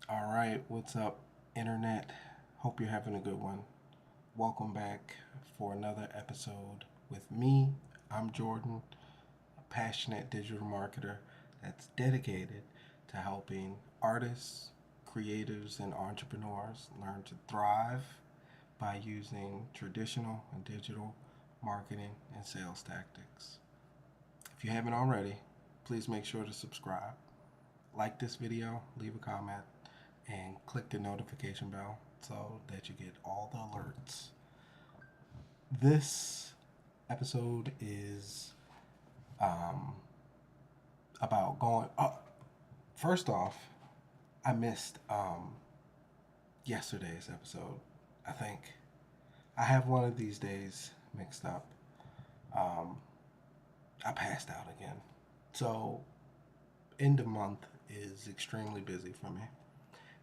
All right, what's up, Internet? Hope you're having a good one. Welcome back for another episode with me. I'm Jordan, a passionate digital marketer that's dedicated to helping artists, creatives, and entrepreneurs learn to thrive by using traditional and digital marketing and sales tactics. If you haven't already, please make sure to subscribe, like this video, leave a comment, and click the notification bell so that you get all the alerts. This episode is um, about going. First off, I missed yesterday's episode. I think I have one of these days mixed up. Um, I passed out again. So, end of month is extremely busy for me.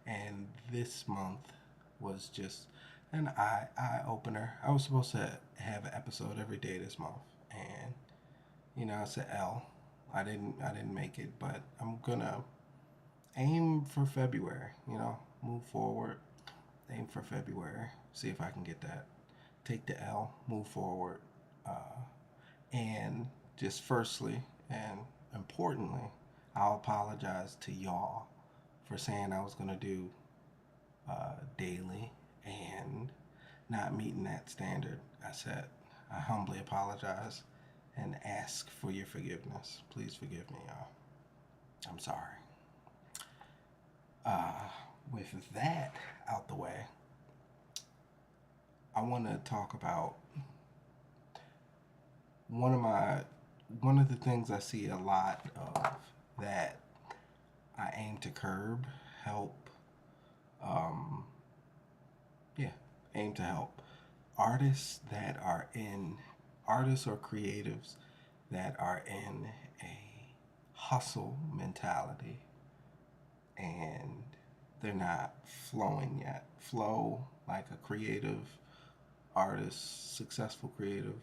And this month was just an eye opener. I was supposed to have an episode every day this month, and it's an L. I didn't make it, but I'm gonna aim for February. Move forward, aim for February. See if I can get that. Take the L, move forward, and just firstly and importantly, I'll apologize to y'all for saying I was gonna do daily and not meeting that standard I set. I humbly apologize and ask for your forgiveness. Please forgive me, y'all. I'm sorry. Uh, with that out the way, I want to talk about one of my one of the things I see a lot of that I aim to curb, help, um, yeah, aim to help artists that are in artists or creatives that are in a hustle mentality and they're not flowing yet. Flow like a creative artist, successful creative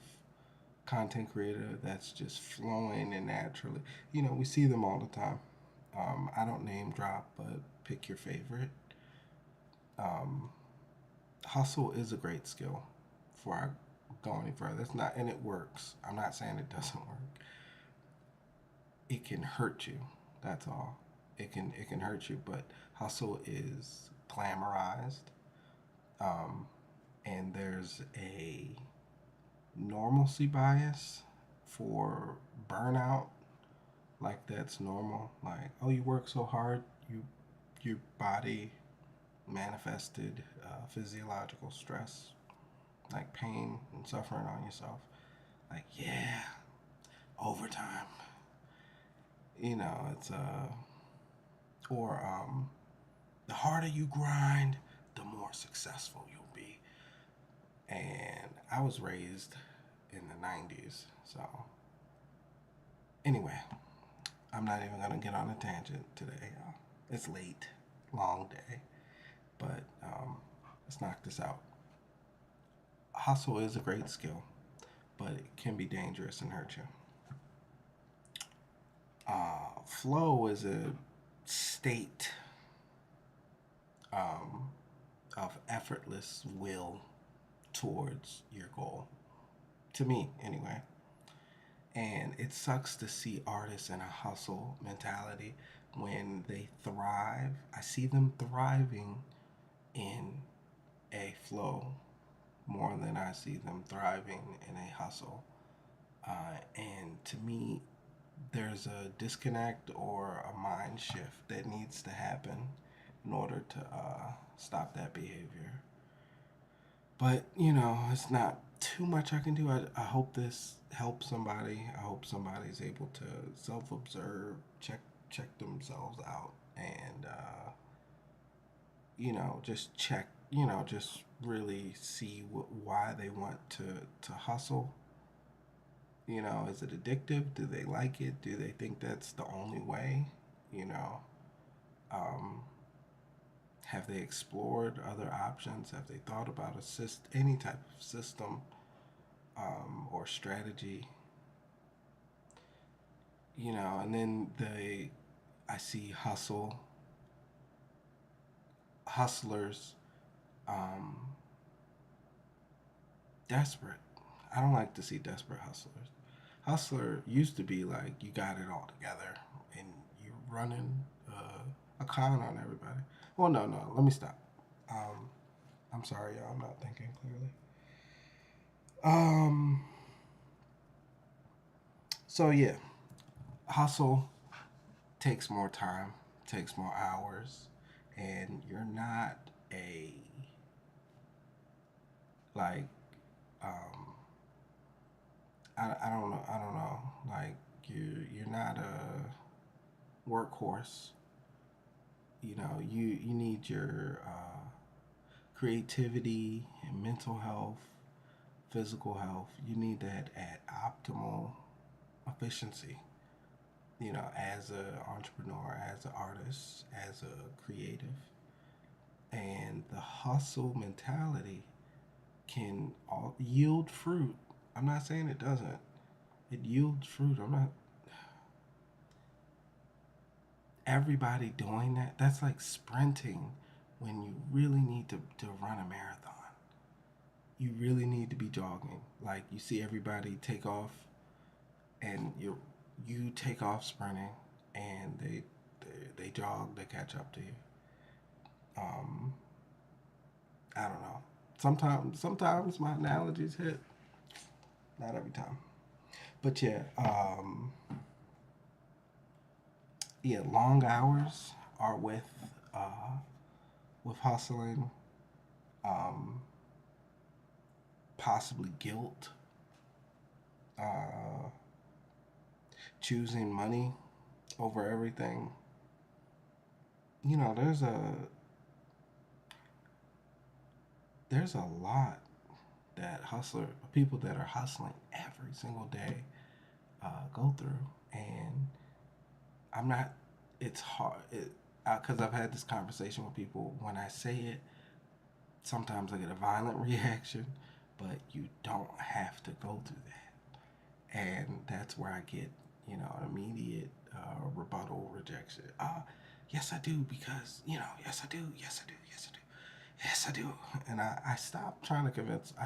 content creator that's just flowing and naturally. We see them all the time. I don't name drop, but pick your favorite. Um, Hustle is a great skill before I go any further. It's not, and it works. I'm not saying it doesn't work. It can hurt you. That's all. It can hurt you, but hustle is glamorized, um, and there's a normalcy bias for burnout. Like that's normal. Like, oh, you work so hard, your body manifested physiological stress, like pain and suffering on yourself. Like, yeah, overtime. It's or the harder you grind, the more successful you'll be. And I was raised in the 90s, so anyway, I'm not even gonna get on a tangent today. It's late, long day, but let's knock this out. Hustle is a great skill, but it can be dangerous and hurt you. Flow is a state um, of effortless will towards your goal. To me, anyway. And it sucks to see artists in a hustle mentality when they thrive. I see them thriving in a flow more than I see them thriving in a hustle. And to me, there's a disconnect or a mind shift that needs to happen in order to stop that behavior. But, it's not too much I can do. I hope this helps somebody. I hope somebody's able to self observe, check themselves out, and, just check, just really see why they want to hustle. Is it addictive? Do they like it? Do they think that's the only way? You know, um, have they explored other options? Have they thought about any type of system or strategy? And then I see hustle hustlers um, desperate. I don't like to see desperate hustlers. Hustler used to be like you got it all together and you're running a con on everybody. Well, no, no. Let me stop. Um, I'm sorry, y'all. I'm not thinking clearly. Um. So yeah, hustle takes more time, takes more hours, and you're not a like um I don't know like you're not a workhorse. You know you need your creativity and mental health, physical health. You need that at optimal efficiency. You know, as an entrepreneur, as an artist, as a creative, and the hustle mentality can yield fruit. I'm not saying it doesn't. It yields fruit. I'm not. Everybody doing that. That's like sprinting when you really need to run a marathon. You really need to be jogging. Like you see everybody take off, and you take off sprinting, and they jog. They catch up to you. Um, I don't know. Sometimes my analogies hit. Not every time. But yeah, yeah, long hours are with hustling, um, possibly guilt, uh, choosing money over everything. You know, there's a lot that hustler people that are hustling every single day go through, and I'm not. It's hard. Because I've had this conversation with people. When I say it, sometimes I get a violent reaction, but you don't have to go through that. And that's where I get, immediate rebuttal rejection. Yes, I do, because, yes, I do, yes, I do, yes, I do, yes, I do. And I stopped trying to convince, I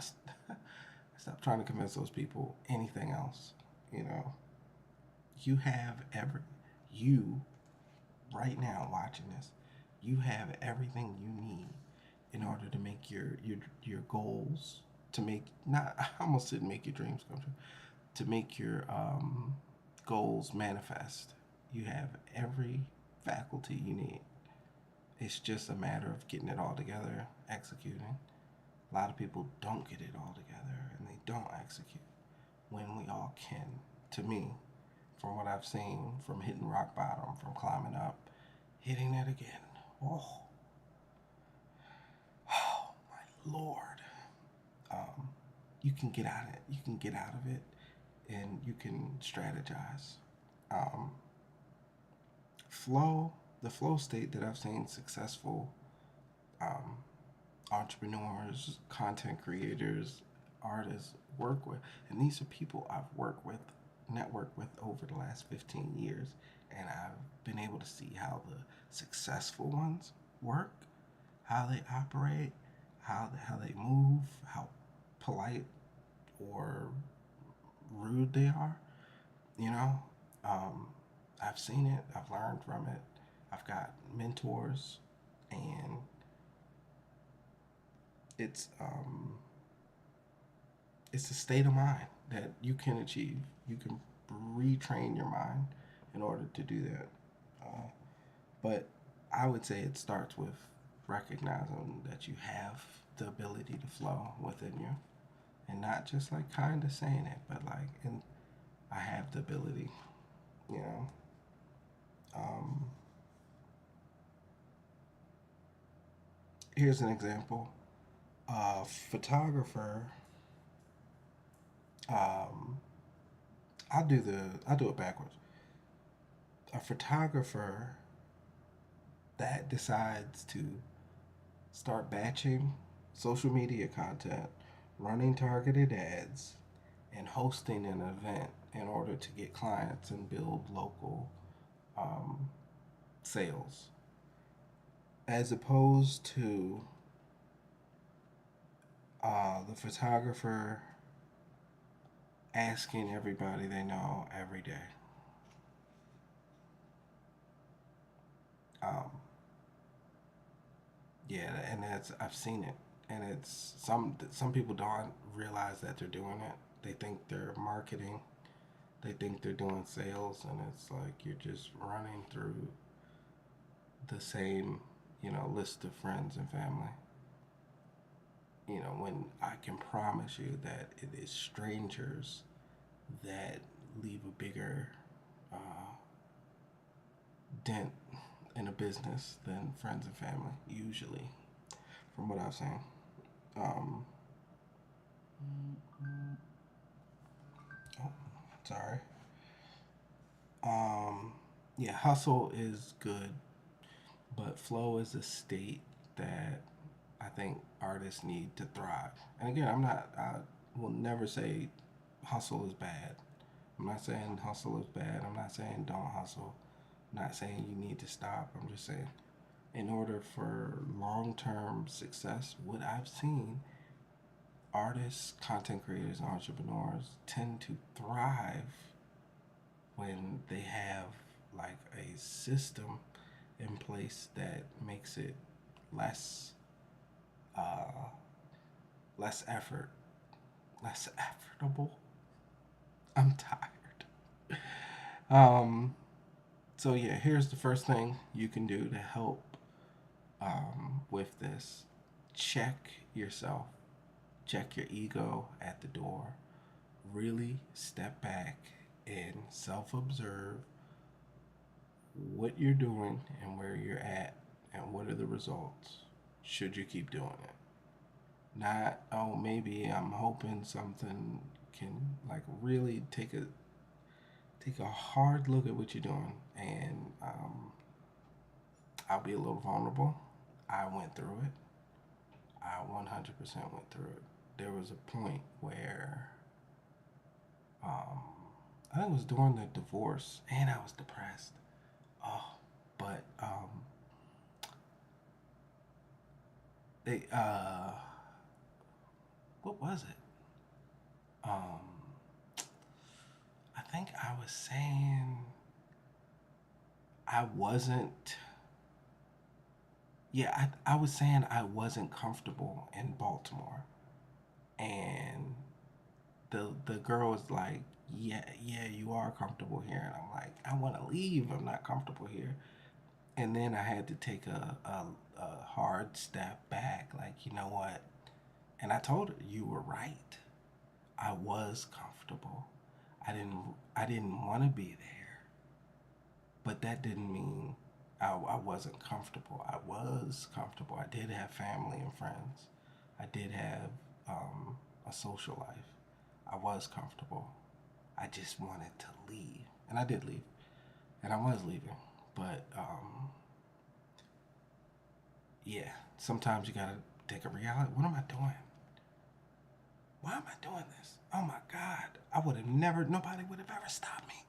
stopped trying to convince those people anything else. You know, you have you right now watching this, you have everything you need in order to make your goals, to make not I almost said make your dreams come true, to make your goals manifest. You have every faculty you need. It's just a matter of getting it all together, executing. A lot of people don't get it all together and they don't execute when we all can. To me, from what I've seen, from hitting rock bottom, from climbing up, hitting it again. Oh, oh my Lord. Um, you can get out of it. You can get out of it, and you can strategize. Um, flow, the flow state that I've seen successful um, entrepreneurs, content creators, artists work with, and these are people I've worked with, networked with over the last 15 years, and I've been able to see how the successful ones work, how they operate, how they move, how polite or rude they are. You know, um, I've seen it. I've learned from it. I've got mentors, and it's um, it's a state of mind that you can achieve. You can retrain your mind in order to do that. But I would say it starts with recognizing that you have the ability to flow within you, and not just like kind of saying it, but like, and I have the ability. You know, um, here's an example. A photographer. Um, I do it backwards. A photographer that decides to start batching social media content, running targeted ads, and hosting an event in order to get clients and build local um, sales. as opposed to the photographer asking everybody they know every day. Um, yeah, and that's I've seen it, and it's some people don't realize that they're doing it. They think they're marketing. They think they're doing sales, and it's like you're just running through the same, list of friends and family. When I can promise you that it is strangers that leave a bigger uh, dent in a business than friends and family, usually, from what I've seen. Um, oh, sorry. Um, yeah, hustle is good, but flow is a state that I think artists need to thrive. And again, I will never say hustle is bad. I'm not saying hustle is bad. I'm not saying don't hustle. I'm not saying you need to stop. I'm just saying, in order for long term success, what I've seen, artists, content creators, and entrepreneurs tend to thrive when they have like a system in place that makes it less uh, less effort, less effortable. I'm tired. Um, so yeah, here's the first thing you can do to help with this. Check yourself. Check your ego at the door. Really step back and self-observe what you're doing and where you're at and what are the results. Should you keep doing it? Not, oh, maybe I'm hoping something can like really take a hard look at what you're doing, and I'll be a little vulnerable. I went through it. I 100% went through it. There was a point where um, I think it was during the divorce, and I was depressed. Oh, but they what was it? Um, I think I was saying I wasn't. Yeah, I was saying I wasn't comfortable in Baltimore, and the girl was like, "Yeah, yeah, you are comfortable here," and I'm like, "I want to leave. I'm not comfortable here." And then I had to take a hard step back, like, you know what? And I told her, "You were right. I was comfortable. I didn't I didn't want to be there, but that didn't mean I wasn't comfortable. I was comfortable. I did have family and friends. I did have a social life. I was comfortable. I just wanted to leave, and I did leave, and I was leaving. But yeah, sometimes you gotta take a reality. What am I doing? Why am I doing this? Oh my God! I would have never. Nobody would have ever stopped me.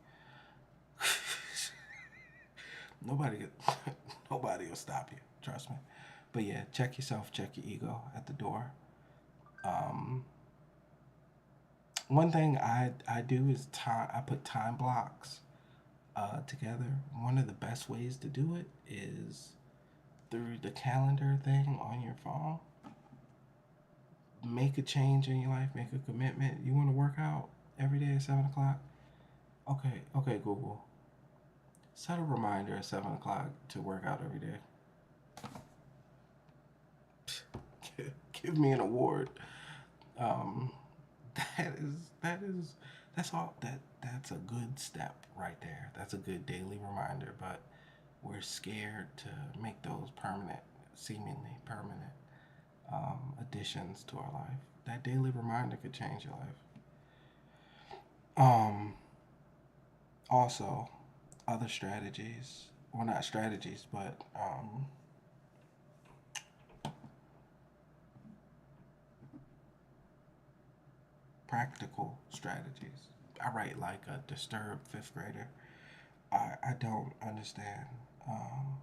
Nobody, nobody will stop you. Trust me. But yeah, check yourself, check your ego at the door. Um, One thing I do is time. I put time blocks together. One of the best ways to do it is through the calendar thing on your phone. Make a change in your life. Make a commitment. You want to work out every day at 7 o'clock. Okay, okay, Google. Set a reminder at 7 o'clock to work out every day. Give me an award. Um, that is that's all that's a good step right there. That's a good daily reminder, but we're scared to make those permanent, seemingly permanent additions to our life. That daily reminder could change your life. Um, Also, other strategies, well, not strategies, but practical strategies. I write like a disturbed fifth grader. I don't understand um,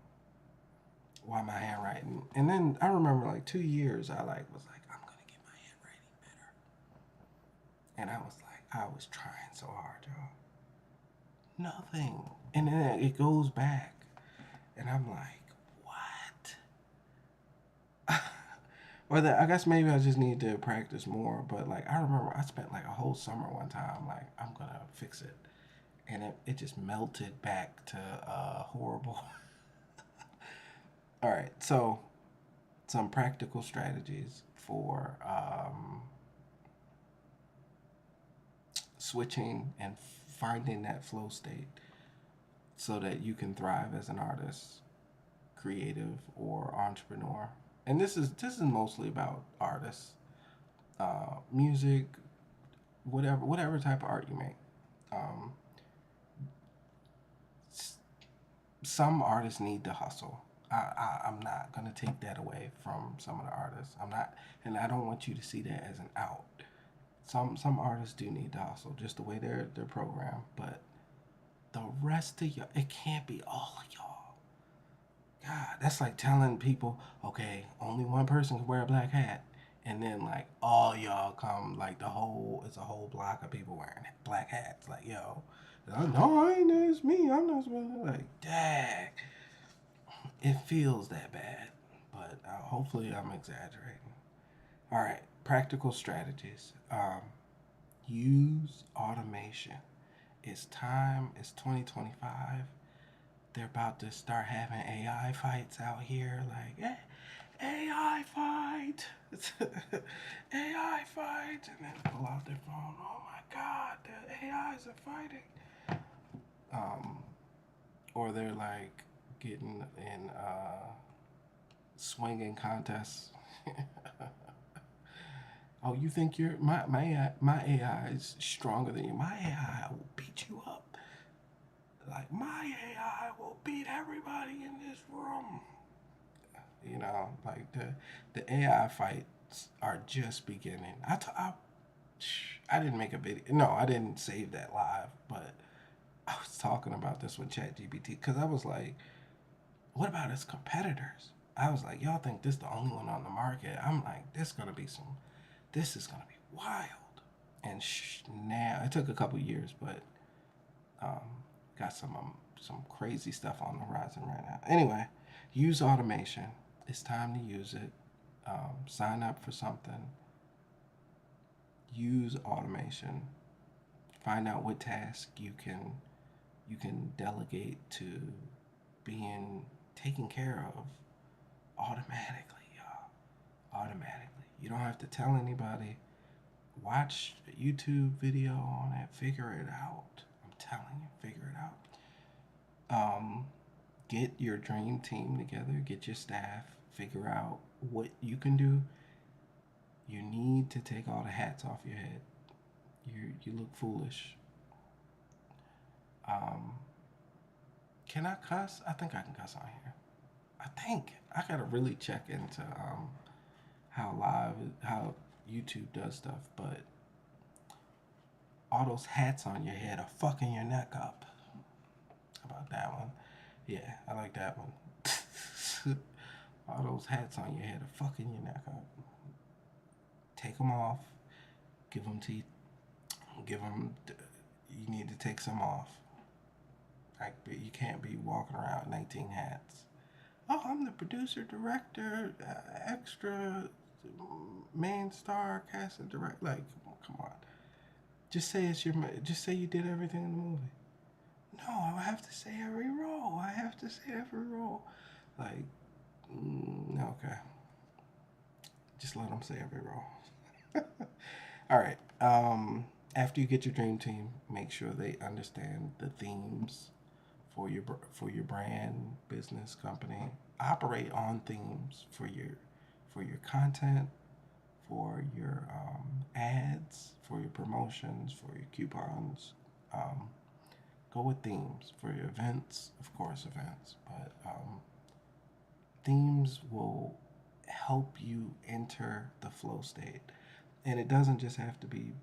why my handwriting. And then I remember like 2 years, I like was like, I'm gonna get my handwriting better. And I was like, I was trying so hard, y'all. Nothing. And then it goes back, and I'm like, what? Or I guess maybe I just need to practice more. But like I remember, I spent like a whole summer one time. Like I'm gonna fix it, and it just melted back to horrible. All right, so some practical strategies for switching and finding that flow state so that you can thrive as an artist, creative, or entrepreneur. And this is mostly about artists, music, whatever type of art you make. Um, some artists need to hustle. I'm not gonna take that away from some of the artists. I'm not, and I don't want you to see that as an out. Some artists do need to hustle, just the way they're programmed. But the rest of y'all, it can't be all of y'all. God, that's like telling people, okay, only one person can wear a black hat, and then like all y'all come, like it's a whole block of people wearing black hats. Like, yo, no, I ain't. It's me. I'm not supposed to. Like, dang, it feels that bad. But hopefully, I'm exaggerating. All right, practical strategies. Use automation. It's time. It's 2025. They're about to start having AI fights out here. Like, AI fight, AI fight, and then pull out their phone. Oh my God, the AIs are fighting. Um, or they're like getting in swinging contests. Oh, you think my AI is stronger than you? My AI will beat you up. Like my AI will beat everybody in this room. Like the AI fights are just beginning. I didn't make a video. No, I didn't save that live, but I was talking about this with ChatGPT because I was like, what about its competitors? I was like, y'all think this is the only one on the market? I'm like, this is gonna be wild. And now it took a couple years, but um, got some crazy stuff on the horizon right now. Anyway, use automation. It's time to use it. Sign up for something. Use automation. Find out what task you can delegate to being taken care of automatically, y'all. Automatically. You don't have to tell anybody. Watch a YouTube video on it. Figure it out. I'm telling you, figure it out. Get your dream team together. Get your staff. Figure out what you can do. You need to take all the hats off your head. You look foolish. Um, can I cuss? I think I can cuss on here. I think I gotta really check into how YouTube does stuff, but all those hats on your head are fucking your neck up. How about that one? Yeah, I like that one. All those hats on your head are fucking your neck up. Take them off. Give them teeth. Give them. You need to take some off. Like you can't be walking around with 19 hats. Oh, I'm the producer, director, extra, main star, cast and direct. Like, come on. Just say it's your. Just say you did everything in the movie. No, I have to say every role. I have to say every role. Like, okay. Just let them say every role. All right. After you get your dream team, make sure they understand the themes for your brand, business, company. Operate on themes for your content, for your ads, for your promotions, for your coupons. Um, Go with themes for your events, of course, events, but themes will help you enter the flow state. And it doesn't just have to be,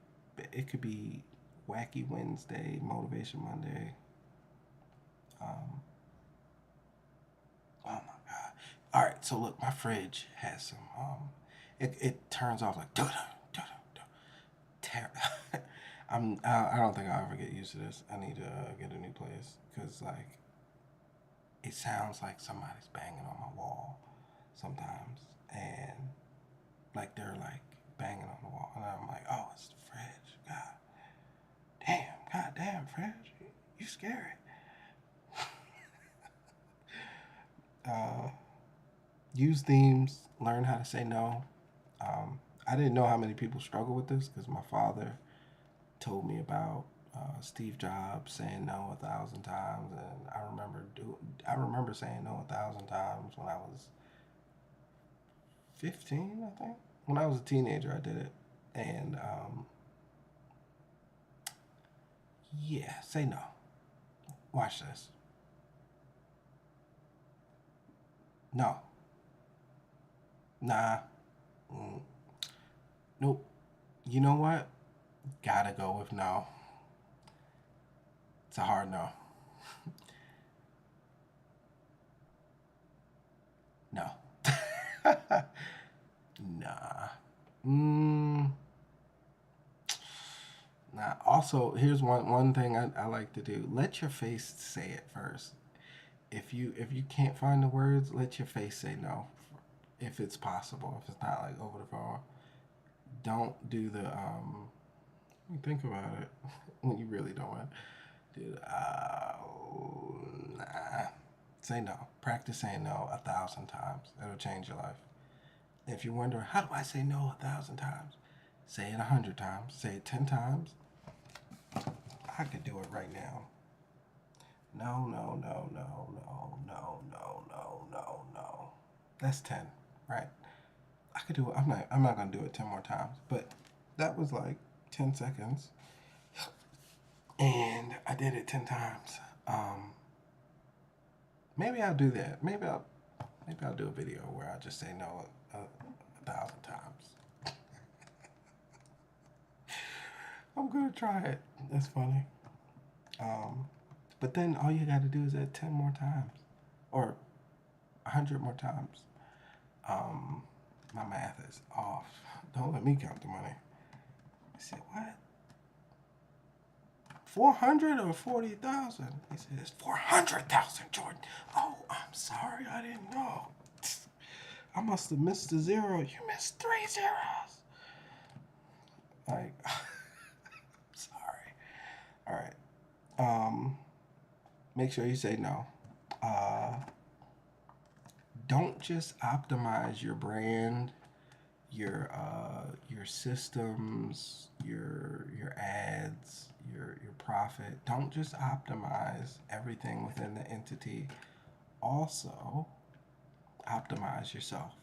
it could be Wacky Wednesday, Motivation Monday. Um, oh my God. All right, so look, my fridge has some. It turns off like ter- I don't think I'll ever get used to this. I need to get a new place because like it sounds like somebody's banging on my wall sometimes, and like they're like banging on the wall, and I'm like, oh, it's the fridge. God damn, fridge, you scary. Uh, Use themes. Learn how to say no. I didn't know how many people struggle with this because my father told me about Steve Jobs saying no 1,000 times, and I remember saying no 1,000 times when I was 15, I think. When I was a teenager, I did it, and yeah, say no. Watch this. No, nah, mm, nope. You know what? Gotta go with no. It's a hard no. No. Nah. Mm, nah. Also, here's one thing I like to do. Let your face say it first. If you can't find the words, let your face say no, if it's possible. If it's not like over the phone, don't do the think about it when you really don't want to do the, nah. Say no. Practice saying no 1,000 times. It'll change your life. If you're wondering how do I say no 1,000 times, say it 100 times. Say it 10 times. I could do it right now. No, no, no, no, no, no, no, no, no, no. That's 10, right? I could do it. I'm not gonna do it 10 more times. But that was like 10 seconds, and I did it 10 times. Maybe I'll do that. Maybe I'll do a video where I just say no 1,000 times. I'm gonna try it. That's funny. Um, but then all you got to do is add 10 more times, or 100 more times. Um, my math is off. Don't let me count the money. I said what? 400 or 40,000? He said it's 400,000, Jordan. Oh, I'm sorry, I didn't know. I must have missed a zero. You missed 3 zeros. Like, sorry. All right. Make sure you say no. Uh, don't just optimize your brand, your systems, your ads, your profit. Don't just optimize everything within the entity. Also, optimize yourself.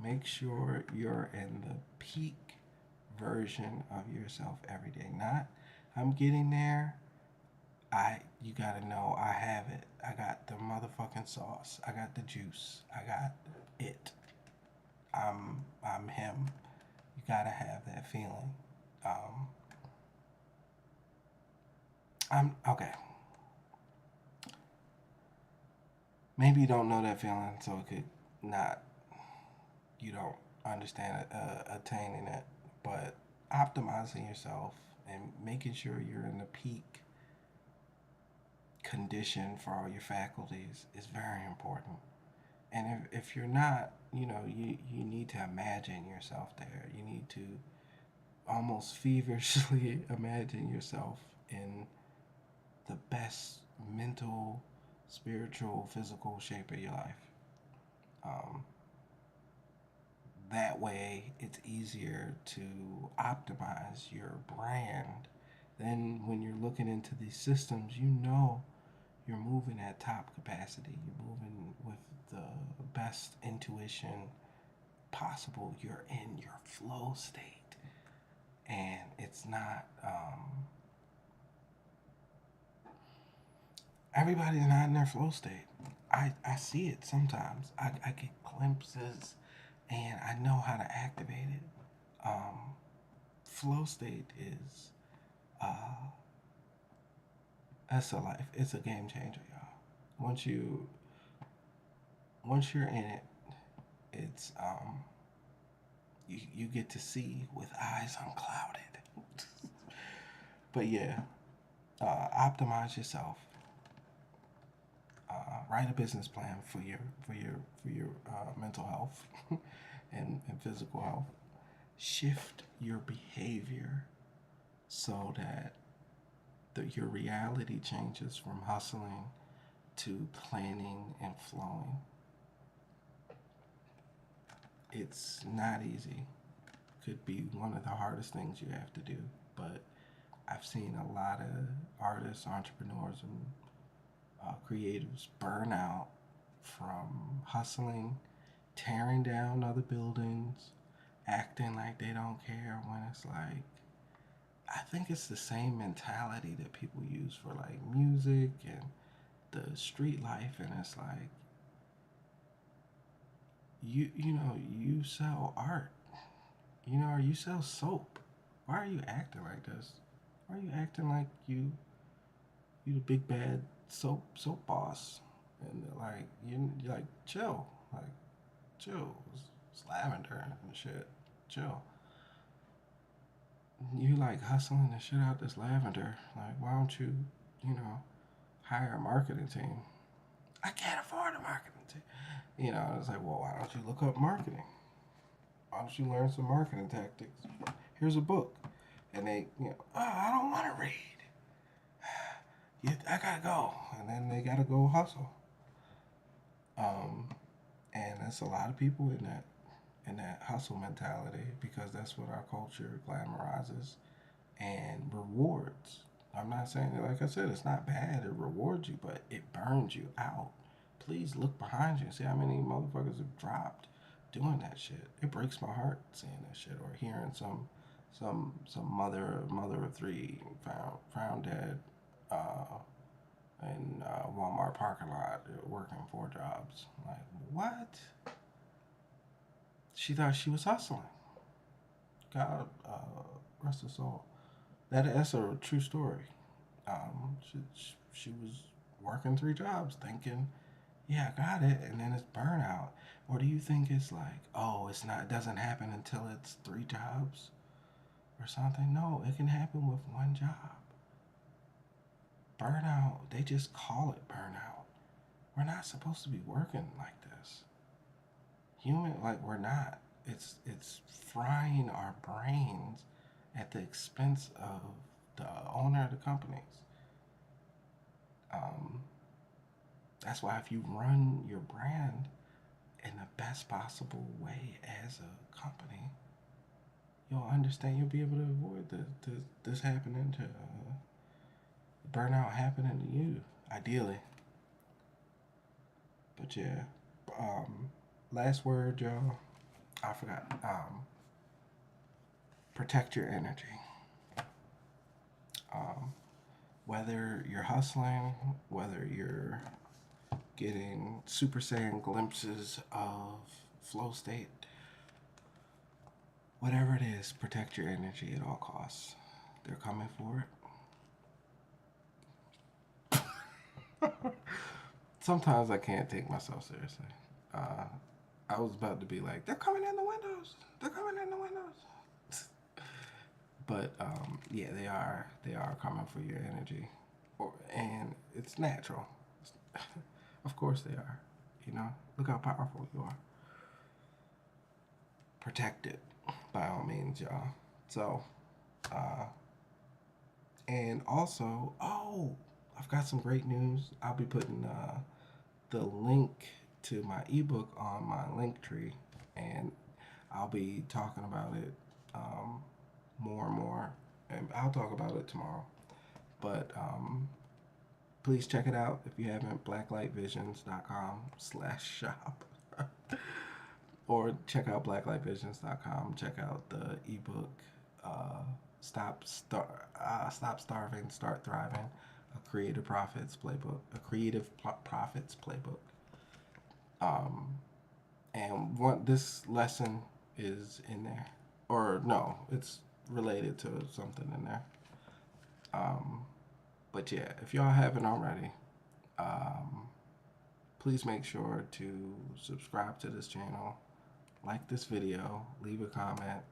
Make sure you're in the peak version of yourself every day. Not I'm getting there. You gotta know I have it. I got the motherfucking sauce. I got the juice. I got it. I'm him. You gotta have that feeling. Um, I'm okay. Maybe you don't know that feeling, so it could not. You don't understand attaining it, but optimizing yourself and making sure you're in the peak condition for all your faculties is very important. And if you're not, you need to imagine yourself there. You need to almost feverishly imagine yourself in the best mental, spiritual, physical shape of your life. Um, that way, it's easier to optimize your brand. Then, when you're looking into these systems, you're moving at top capacity. You're moving with the best intuition possible. You're in your flow state, and it's not. Everybody's not in their flow state. I see it sometimes. I get glimpses, and I know how to activate it. Um, Flow state is that's a life. It's a game changer, y'all. Once you once you're in it, It's you get to see with eyes unclouded. But yeah, optimize yourself. Write a business plan for your mental health and physical health. Shift your behavior so that your reality changes from hustling to planning and flowing. It's not easy. Could be one of the hardest things you have to do, but I've seen a lot of artists, entrepreneurs, and creatives burn out from hustling, tearing down other buildings, acting like they don't care when it's like, I think it's the same mentality that people use for like music and the street life, and it's like, you sell art, or you sell soap. Why are you acting like this? Why are you acting like you the big bad soap boss? And like you're like chill, like chill. It's lavender and shit. Chill. You like hustling the shit out this lavender. Like why don't you hire a marketing team? I can't afford a marketing team. It's like, well, why don't you look up marketing? Why don't you learn some marketing tactics? Here's a book. And oh, I don't want to read. I gotta go. And then they gotta go hustle. Um, and there's a lot of people in that hustle mentality because that's what our culture glamorizes and rewards. I'm not saying, like I said, it's not bad. It rewards you, but it burns you out. Please look behind you and see how many motherfuckers have dropped doing that shit. It breaks my heart seeing that shit or hearing some mother of three found dead in Walmart parking lot working 4 jobs. Like what? She thought she was hustling. God rest her soul. That's a true story. She was working 3 jobs, thinking, "Yeah, I got it," and then it's burnout. Or do you think it's like, oh, it's not, it doesn't happen until it's 3 jobs or something? No, it can happen with 1 job. Burnout, they just call it burnout. We're not supposed to be working like this. Like we're not. It's frying our brains at the expense of the owner of the companies. Um, that's why if you run your brand in the best possible way as a company, you'll understand. You'll be able to avoid this happening to burnout happening to you, ideally. But yeah, last word, y'all. I forgot. Protect your energy. Um, whether you're hustling, whether you're getting super saiyan glimpses of flow state, whatever it is, protect your energy at all costs. They're coming for it. Sometimes I can't take myself seriously. Uh, I was about to be like, they're coming in the windows. They're coming in the windows. But yeah, they are. They are coming for your energy, and it's natural. Of course they are. Look how powerful you are. Protect it, by all means, y'all. So, uh, and also, oh, I've got some great news. I'll be putting the link to my ebook on my link tree, and I'll be talking about it more and more, and I'll talk about it tomorrow. But please check it out if you haven't. blacklightvisions.com/shop, or check out blacklightvisions.com. Check out the ebook. Uh, Stop starving, start thriving. A creative profits playbook. Profits playbook. Um, and this lesson is in there, or no, it's related to something in there. Um, but yeah, if y'all haven't already, um, please make sure to subscribe to this channel. like this video, leave a comment,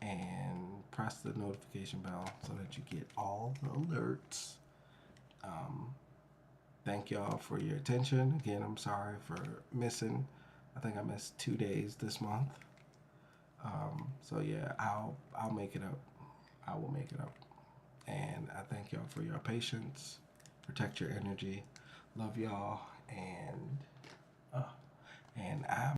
and press the notification bell so that you get all the alerts. Um, Thank y'all for your attention. Again, I'm sorry for missing. I think I missed 2 days this month. So yeah, I'll make it up. I will make it up. And I thank y'all for your patience. Protect your energy. Love y'all, and I